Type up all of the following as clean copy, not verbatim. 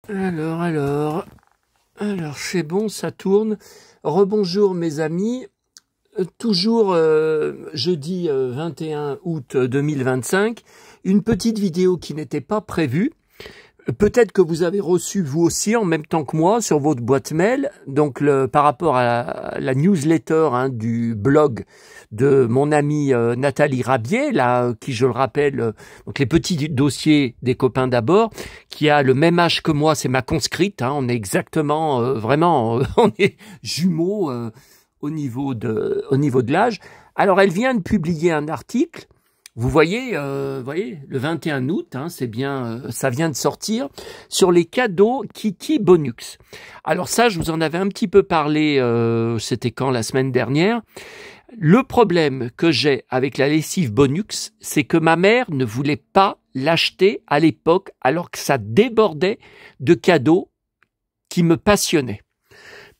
Alors, c'est bon, ça tourne. Rebonjour mes amis. Toujours jeudi 21 août 2025, une petite vidéo qui n'était pas prévue. Peut-être que vous avez reçu vous aussi en même temps que moi sur votre boîte mail, donc par rapport à la newsletter du blog de mon amie Nathalie Rabier, là, qui je le rappelle, donc les petits dossiers des copains d'abord, qui a le même âge que moi, c'est ma conscrite, on est exactement, vraiment, on est jumeaux au niveau de l'âge. Alors elle vient de publier un article. Vous voyez, le 21 août, c'est bien, ça vient de sortir, sur les cadeaux Kiki Bonux. Alors ça, je vous en avais un petit peu parlé, c'était quand, la semaine dernière. Le problème que j'ai avec la lessive Bonux, c'est que ma mère ne voulait pas l'acheter à l'époque, alors que ça débordait de cadeaux qui me passionnaient.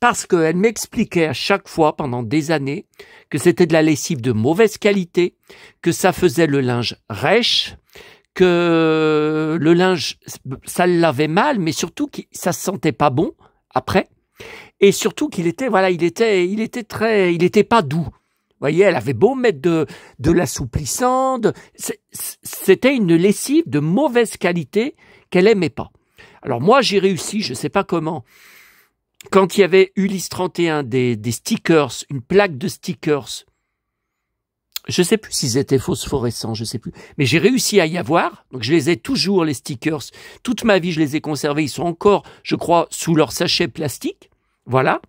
Parce qu'elle m'expliquait à chaque fois, pendant des années, que c'était de la lessive de mauvaise qualité, que ça faisait le linge rêche, que le linge, ça le lavait mal, mais surtout que ça se sentait pas bon après, et surtout qu'il était, il était pas doux. Vous voyez, elle avait beau mettre de l'assouplissant, c'était une lessive de mauvaise qualité qu'elle aimait pas. Alors moi, j'ai réussi, je sais pas comment. Quand il y avait Ulysse 31 des stickers, une plaque de stickers, je sais plus s'ils étaient phosphorescents, je sais plus, mais j'ai réussi à y avoir, donc je les ai toujours, les stickers, toute ma vie je les ai conservés, ils sont encore, je crois, sous leur sachet plastique, voilà.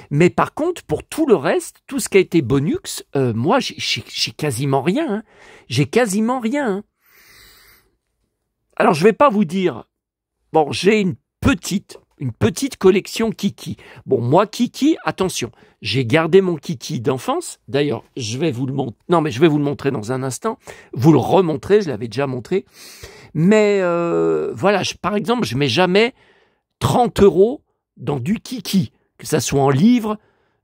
Mais par contre, pour tout le reste, tout ce qui a été Bonux, moi j'ai quasiment rien, j'ai quasiment rien. Alors je vais pas vous dire, bon, j'ai une petite collection Kiki. Bon, moi, Kiki, attention, j'ai gardé mon Kiki d'enfance. D'ailleurs, je vais vous le montrer. Non, mais je vais vous le montrer dans un instant. Vous le remontrer, je l'avais déjà montré. Mais voilà, par exemple, je mets jamais 30 € dans du Kiki, que ça soit en livre,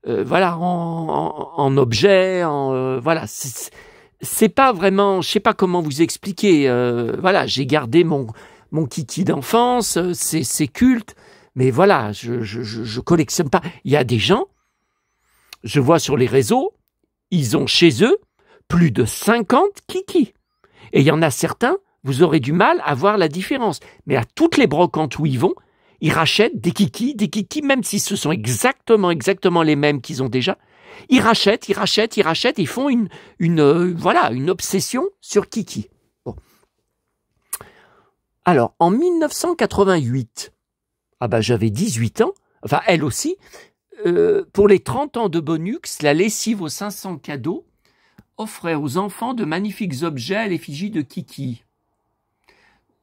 en objet, voilà. C'est pas vraiment, je sais pas comment vous expliquer. Voilà, j'ai gardé mon Kiki d'enfance, c'est culte. Mais voilà, je collectionne pas. Il y a des gens, je vois sur les réseaux, ils ont chez eux plus de 50 Kiki. Et il y en a certains, vous aurez du mal à voir la différence. Mais à toutes les brocantes où ils vont, ils rachètent des Kiki, même si ce sont exactement les mêmes qu'ils ont déjà. Ils rachètent, ils font une obsession sur Kiki. Bon. Alors, en 1988, j'avais 18 ans, enfin elle aussi, pour les 30 ans de Bonux, la lessive aux 500 cadeaux offrait aux enfants de magnifiques objets à l'effigie de Kiki.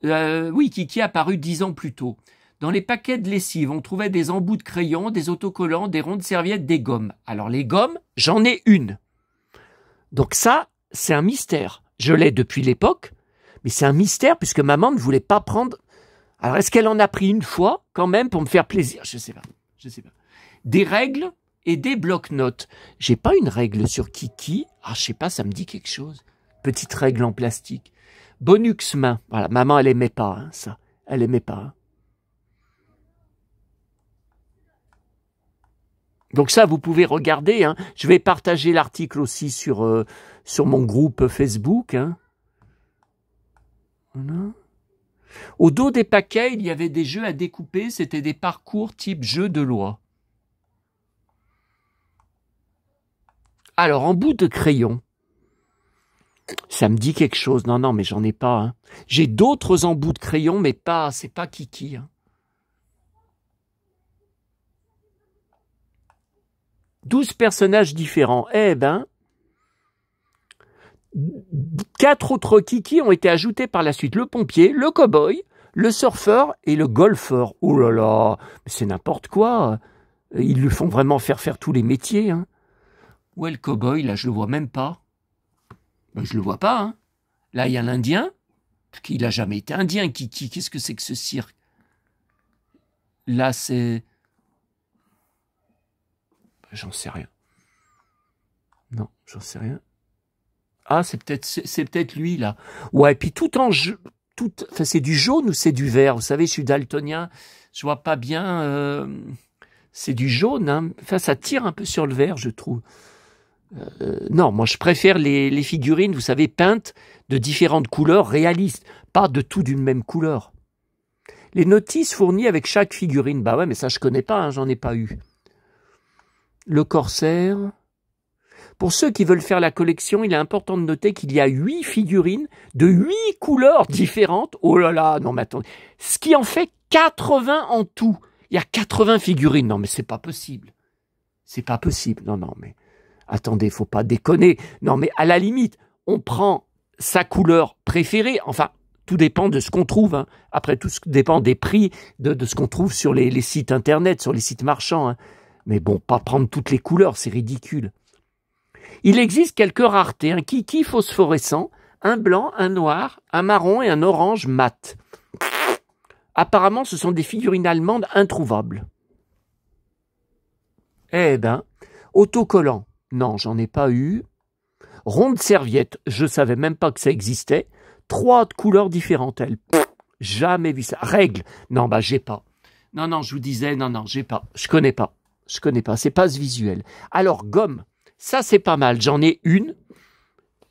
Oui, Kiki apparu 10 ans plus tôt. Dans les paquets de lessive, on trouvait des embouts de crayons, des autocollants, des ronds de serviettes, des gommes. Alors les gommes, j'en ai une. Donc ça, c'est un mystère. Je l'ai depuis l'époque, mais c'est un mystère puisque maman ne voulait pas prendre. Alors, est-ce qu'elle en a pris une fois, quand même, pour me faire plaisir? Je sais pas. Des règles et des blocs-notes. J'ai pas une règle sur Kiki. Je sais pas, ça me dit quelque chose. Petite règle en plastique. Bonux main. Voilà, maman, elle aimait pas, ça. Elle aimait pas. Donc ça, vous pouvez regarder. Je vais partager l'article aussi sur mon groupe Facebook. Voilà. Au dos des paquets, il y avait des jeux à découper, c'était des parcours type jeu de loi. Alors, en bout de crayon, ça me dit quelque chose. Non, mais j'en ai pas. J'ai d'autres embouts de crayon, mais c'est pas Kiki. 12 personnages différents. 4 autres Kiki ont été ajoutés par la suite. Le pompier, le cow-boy, le surfeur et le golfeur. Oh là là, c'est n'importe quoi. Ils lui font vraiment faire tous les métiers. Où est le cow-boy? Là, je le vois même pas. Je le vois pas. Là, il y a l'Indien. Il n'a jamais été indien, Kiki. Qu'est-ce que c'est que ce cirque? Là, c'est... J'en sais rien. Non, j'en sais rien. Ah, c'est peut-être lui, là. Ouais, puis tout en toutes... Enfin, c'est du jaune ou c'est du vert? Vous savez, je suis daltonien, je vois pas bien... c'est du jaune, hein. Enfin, ça tire un peu sur le vert, je trouve. Non, moi, je préfère les figurines, vous savez, peintes de différentes couleurs réalistes, pas de tout d'une même couleur. Les notices fournies avec chaque figurine, bah ouais, mais ça, je connais pas, hein, j'en ai pas eu. Le corsaire... Pour ceux qui veulent faire la collection, il est important de noter qu'il y a 8 figurines de 8 couleurs différentes. Oh là là, non mais attendez. Ce qui en fait 80 en tout. Il y a 80 figurines. Non mais c'est pas possible. C'est pas possible. Non, non, mais attendez, faut pas déconner. Non mais à la limite, on prend sa couleur préférée. Enfin, tout dépend de ce qu'on trouve. Hein. Après, tout dépend des prix de ce qu'on trouve sur les sites internet, sur les sites marchands. Hein. Mais bon, pas prendre toutes les couleurs, c'est ridicule. Il existe quelques raretés, un kiki phosphorescent, un blanc, un noir, un marron et un orange mat. Apparemment, ce sont des figurines allemandes introuvables. Eh ben, autocollant, non, j'en ai pas eu. Ronde serviette, je savais même pas que ça existait. 3 couleurs différentes, elles. Jamais vu ça. Règle, non, bah j'ai pas. Non, non, je vous disais, non, non, j'ai pas. Je connais pas, c'est pas ce visuel. Alors, gomme. Ça, c'est pas mal. J'en ai une.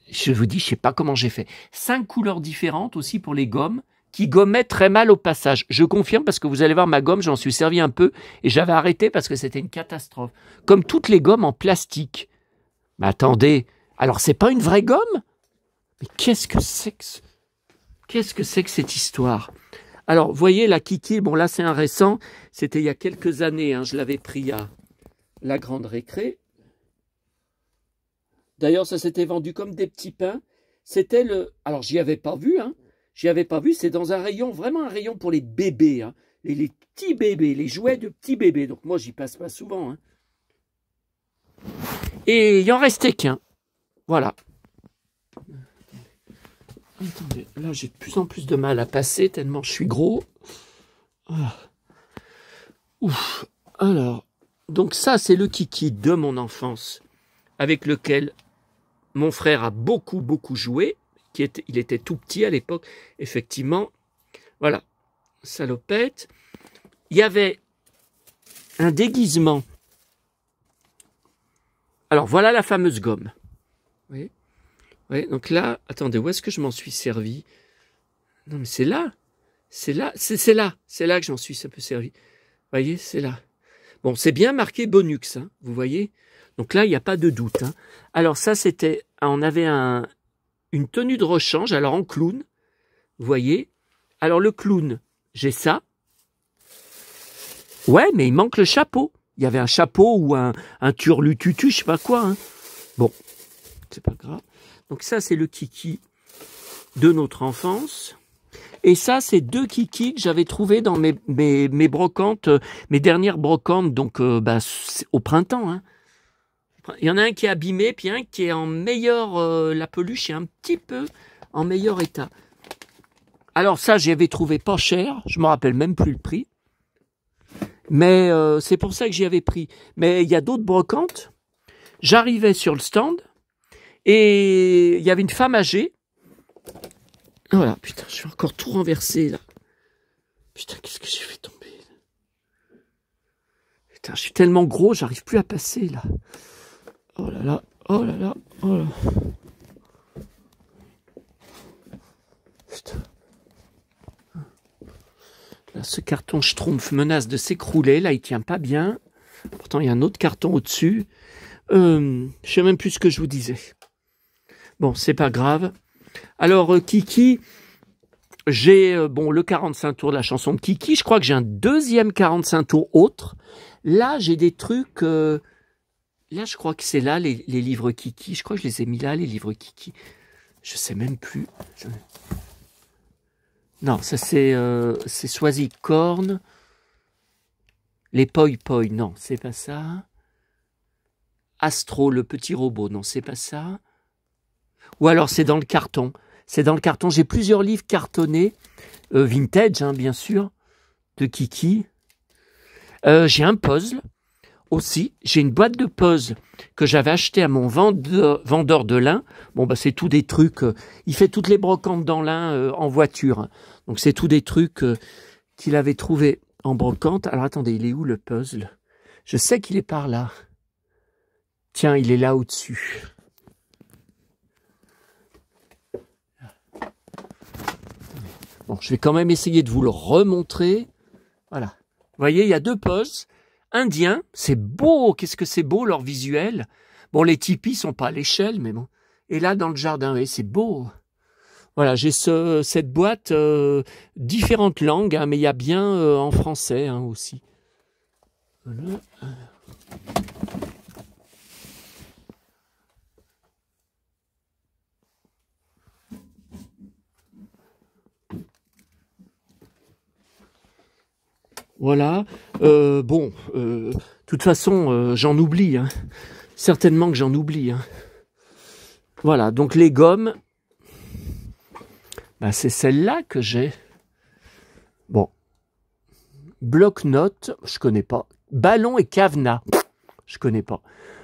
Je vous dis, je sais pas comment j'ai fait. 5 couleurs différentes aussi pour les gommes qui gommaient très mal au passage. Je confirme parce que vous allez voir ma gomme, j'en suis servi un peu et j'avais arrêté parce que c'était une catastrophe. Comme toutes les gommes en plastique. Mais attendez, alors c'est pas une vraie gomme? Mais qu'est-ce que c'est que cette histoire? Alors, vous voyez la Kiki, bon là c'est un récent, c'était il y a quelques années, hein, je l'avais pris à la Grande Récré. D'ailleurs, ça s'était vendu comme des petits pains. C'était le... Alors, j'y avais pas vu, hein. J'y avais pas vu. C'est dans un rayon, vraiment un rayon pour les bébés, hein. Les petits bébés, les jouets de petits bébés. Donc, moi, j'y passe pas souvent, hein. Et il en restait qu'un. Voilà. Attendez, là, j'ai de plus en plus de mal à passer tellement je suis gros. Ah. Ouf. Alors, donc ça, c'est le kiki de mon enfance avec lequel... Mon frère a beaucoup joué, il était tout petit à l'époque, effectivement. Voilà, salopette. Il y avait un déguisement. Alors, voilà la fameuse gomme. Vous voyez ? Oui, donc là, attendez, où est-ce que je m'en suis servi? Non, mais c'est là. C'est là que j'en suis un peu servi. Vous voyez, c'est là. Bon, c'est bien marqué Bonux, hein, vous voyez ? Donc là, il n'y a pas de doute. Hein. Alors ça, c'était... On avait une tenue de rechange, alors en clown. Vous voyez? Alors le clown, j'ai ça. Ouais, mais il manque le chapeau. Il y avait un chapeau ou un turlututu, je sais pas quoi. Hein. Bon, c'est pas grave. Donc ça, c'est le kiki de notre enfance. Et ça, c'est 2 kikis que j'avais trouvés dans mes brocantes, mes dernières brocantes, donc au printemps, hein. Il y en a un qui est abîmé, puis un qui est en meilleur... la peluche est un petit peu en meilleur état. Alors ça, j'y avais trouvé pas cher. Je me rappelle même plus le prix. Mais c'est pour ça que j'y avais pris. Mais il y a d'autres brocantes. J'arrivais sur le stand et il y avait une femme âgée. Voilà, putain, je suis encore tout renversé là. Putain, qu'est-ce que j'ai fait tomber là? Putain, je suis tellement gros, j'arrive plus à passer là. Oh là là, oh là là, oh là. Putain. Là, ce carton Schtroumpf menace de s'écrouler. Là, il tient pas bien. Pourtant, il y a un autre carton au-dessus. Je sais même plus ce que je vous disais. Bon, c'est pas grave. Alors, Kiki, j'ai le 45 tours de la chanson de Kiki. Je crois que j'ai un deuxième 45 tours autre. Là, j'ai des trucs... Là, je crois que c'est là, les livres Kiki. Je crois que je les ai mis là, les livres Kiki. Je sais même plus. Non, ça c'est Swazik Corn. Les Poi Poi, non, c'est pas ça. Astro, le petit robot, non, c'est pas ça. Ou alors c'est dans le carton. C'est dans le carton. J'ai plusieurs livres cartonnés, vintage, hein, bien sûr, de Kiki. J'ai un puzzle. aussi, j'ai une boîte de puzzles que j'avais acheté à mon vendeur de lin. Bon, bah, c'est tout des trucs. Il fait toutes les brocantes dans lin en voiture. Hein. Donc, c'est tout des trucs qu'il avait trouvé en brocante. Alors, attendez, il est où le puzzle? Je sais qu'il est par là. Tiens, il est là au-dessus. Bon, je vais quand même essayer de vous le remontrer. Voilà. Vous voyez, il y a deux puzzles. Indiens, c'est beau, qu'est-ce que c'est beau leur visuel. Bon, les tipis sont pas à l'échelle, mais bon. Et là, dans le jardin, oui, c'est beau. Voilà, j'ai cette boîte, différentes langues, hein, mais il y a bien en français hein, aussi. Voilà. Voilà. Bon, de toute façon, j'en oublie. Hein. Certainement que j'en oublie. Hein. Voilà, donc les gommes, bah, c'est celle-là que j'ai. Bon. Bloc-notes, je connais pas. Ballon et cadenas, je connais pas.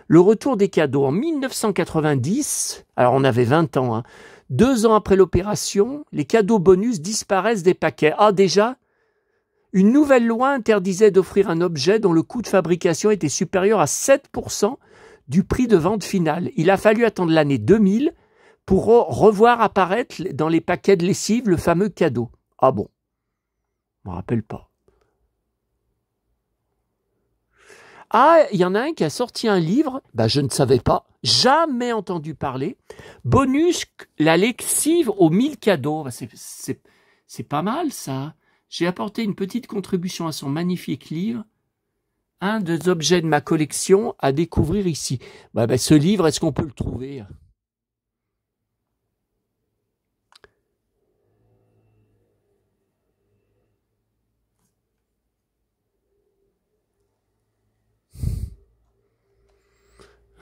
Le retour des cadeaux en 1990, alors on avait 20 ans, hein, 2 ans après l'opération, les cadeaux bonus disparaissent des paquets. Ah déjà, une nouvelle loi interdisait d'offrir un objet dont le coût de fabrication était supérieur à 7% du prix de vente final. Il a fallu attendre l'année 2000 pour revoir apparaître dans les paquets de lessive le fameux cadeau. Ah bon, je me rappelle pas. Ah, il y en a un qui a sorti un livre, bah, je ne savais pas, jamais entendu parler. Bonus, la lessive aux 1000 cadeaux. Bah, c'est pas mal ça. J'ai apporté une petite contribution à son magnifique livre. Un des objets de ma collection à découvrir ici. Bah, ce livre, est-ce qu'on peut le trouver ?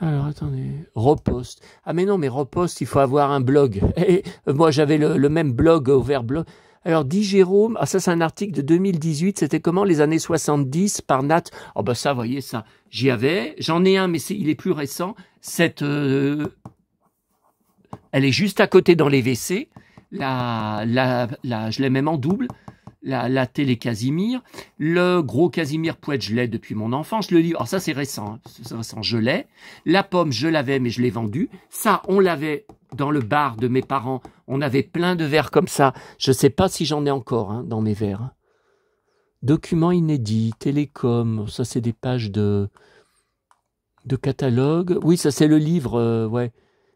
Alors, attendez. Repost. Ah, mais non, mais Repost, il faut avoir un blog. Et, moi, j'avais le même blog, ouvert blog. Alors, dit Jérôme, ah, ça, c'est un article de 2018. C'était comment les années 70 par Nat? Oh, bah, ça, vous voyez, ça, j'y avais. J'en ai un, mais il est plus récent. Elle est juste à côté dans les WC. Je l'ai même en double. La télé Casimir, le gros Casimir Pouette, je l'ai depuis mon enfance, le livre, alors ça c'est récent, hein, c'est récent, je l'ai, la pomme je l'avais mais je l'ai vendue, ça on l'avait dans le bar de mes parents, on avait plein de verres comme ça, je sais pas si j'en ai encore hein, dans mes verres. Hein. Documents inédits, télécom, ça c'est des pages de catalogue, oui ça c'est le livre, ouais,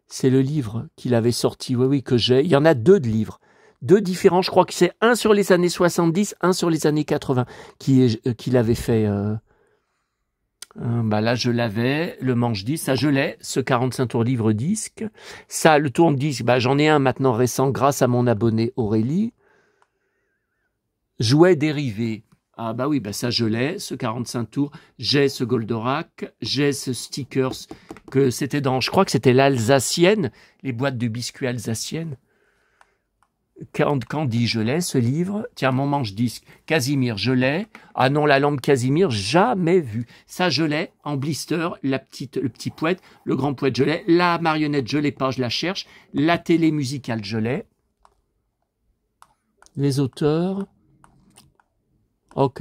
c'est le livre qu'il avait sorti, oui que j'ai, il y en a 2 de livres. 2 différents, je crois que c'est un sur les années 70, un sur les années 80 qu'il avait fait. Bah là, je l'avais, le manche-disque, ça je l'ai, ce 45 tours livre disque. Ça, le tourne-disque, bah, j'en ai un maintenant récent grâce à mon abonné Aurélie. Jouets dérivés. Ah bah oui, bah ça je l'ai, ce 45 tours. J'ai ce Goldorak, j'ai ce stickers que c'était dans, je crois que c'était l'Alsacienne, les boîtes de biscuits alsaciennes. Candy, je l'ai, ce livre. Tiens, mon manche-disque. Casimir, je l'ai. Ah non, la lampe Casimir, jamais vue. Ça, je l'ai, en blister. Le petit poète, le grand poète, je l'ai. La marionnette, je l'ai pas, je la cherche. La télé musicale, je l'ai. Les auteurs. Ok.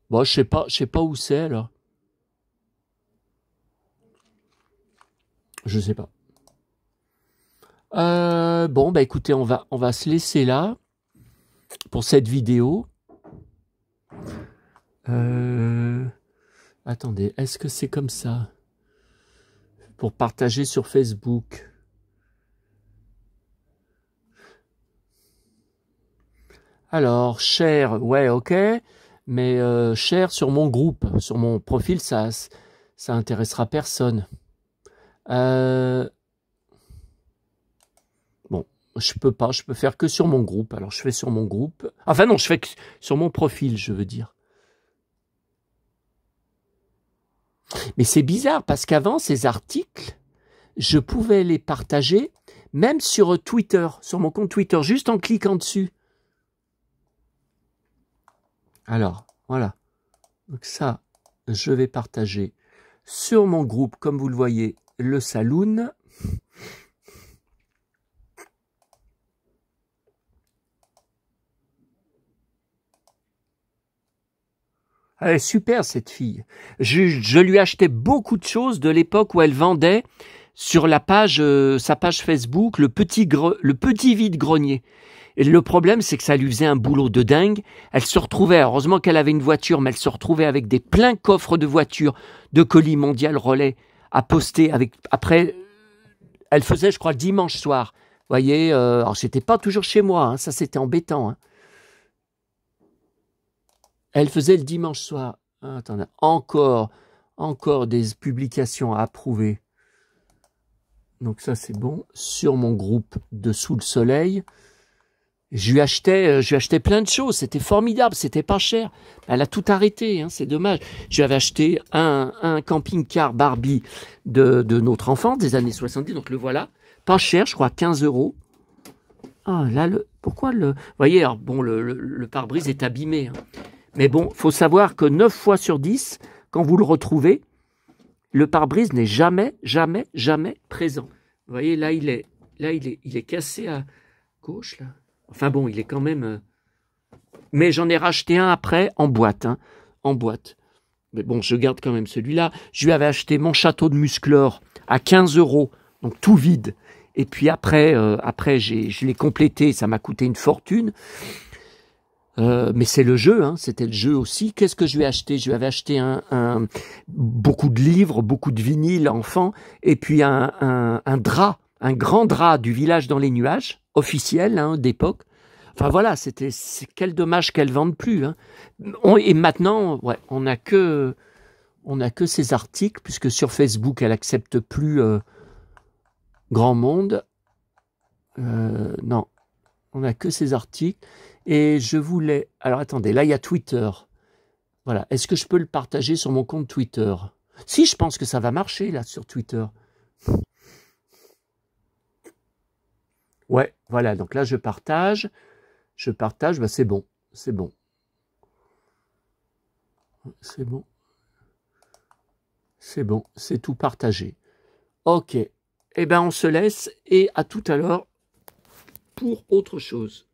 Bon, je sais pas où c'est, alors. Je sais pas. Bon, bah écoutez, on va se laisser là pour cette vidéo. Attendez, est-ce que c'est comme ça? Pour partager sur Facebook. Alors, share, ouais, ok. Mais share sur mon groupe, sur mon profil, ça intéressera personne. Bon, je peux pas, je peux faire que sur mon groupe. Alors, je fais sur mon groupe. Enfin non, je fais que sur mon profil, je veux dire. Mais c'est bizarre, parce qu'avant, ces articles, je pouvais les partager, même sur Twitter, sur mon compte Twitter, juste en cliquant dessus. Alors, voilà. Donc ça, je vais partager sur mon groupe, comme vous le voyez, le Saloon. Elle est super, cette fille. Je lui achetais beaucoup de choses de l'époque où elle vendait sur la page, sa page Facebook, le petit vide-grenier. Et le problème, c'est que ça lui faisait un boulot de dingue. Elle se retrouvait, heureusement qu'elle avait une voiture, mais elle se retrouvait avec des pleins coffres de voitures, de colis mondial relais à poster. Après, elle faisait, je crois, le dimanche soir. Vous voyez, alors c'était pas toujours chez moi, hein, ça c'était embêtant. Hein. Elle faisait le dimanche soir. Ah, attendez, encore des publications à approuver. Donc ça c'est bon. Sur mon groupe de Sous le Soleil, je lui achetais plein de choses. C'était formidable, c'était pas cher. Elle a tout arrêté, hein, c'est dommage. Je lui avais acheté un camping-car Barbie de notre enfant des années 70. Donc le voilà, pas cher, je crois 15 €. Ah là, pourquoi le... Vous voyez, alors, bon, le pare-brise est abîmé. Hein. Mais bon, faut savoir que 9 fois sur 10, quand vous le retrouvez, le pare-brise n'est jamais présent. Vous voyez, là, il est cassé à gauche, là. Enfin bon, il est quand même... Mais j'en ai racheté un après, en boîte, hein, en boîte. Mais bon, je garde quand même celui-là. Je lui avais acheté mon château de Musclor à 15 €, donc tout vide. Et puis après je l'ai complété, ça m'a coûté une fortune. Mais c'est le jeu, hein, c'était le jeu aussi. Qu'est-ce que je lui ai acheté? Je lui avais acheté beaucoup de livres, beaucoup de vinyles enfants, et puis un drap, un grand drap du village dans les nuages, officiel hein, d'époque. Enfin voilà, c'est quel dommage qu'elle vende plus. Hein. Et maintenant, ouais, on n'a que ces articles, puisque sur Facebook, elle accepte plus grand monde. Non, on n'a que ces articles. Et je voulais... Alors attendez, là il y a Twitter. Voilà, est-ce que je peux le partager sur mon compte Twitter? Si, je pense que ça va marcher là sur Twitter. Ouais, voilà, donc là je partage, bah, c'est bon, c'est bon. C'est bon. C'est bon, c'est tout partagé. Ok, eh bien on se laisse et à tout à l'heure pour autre chose.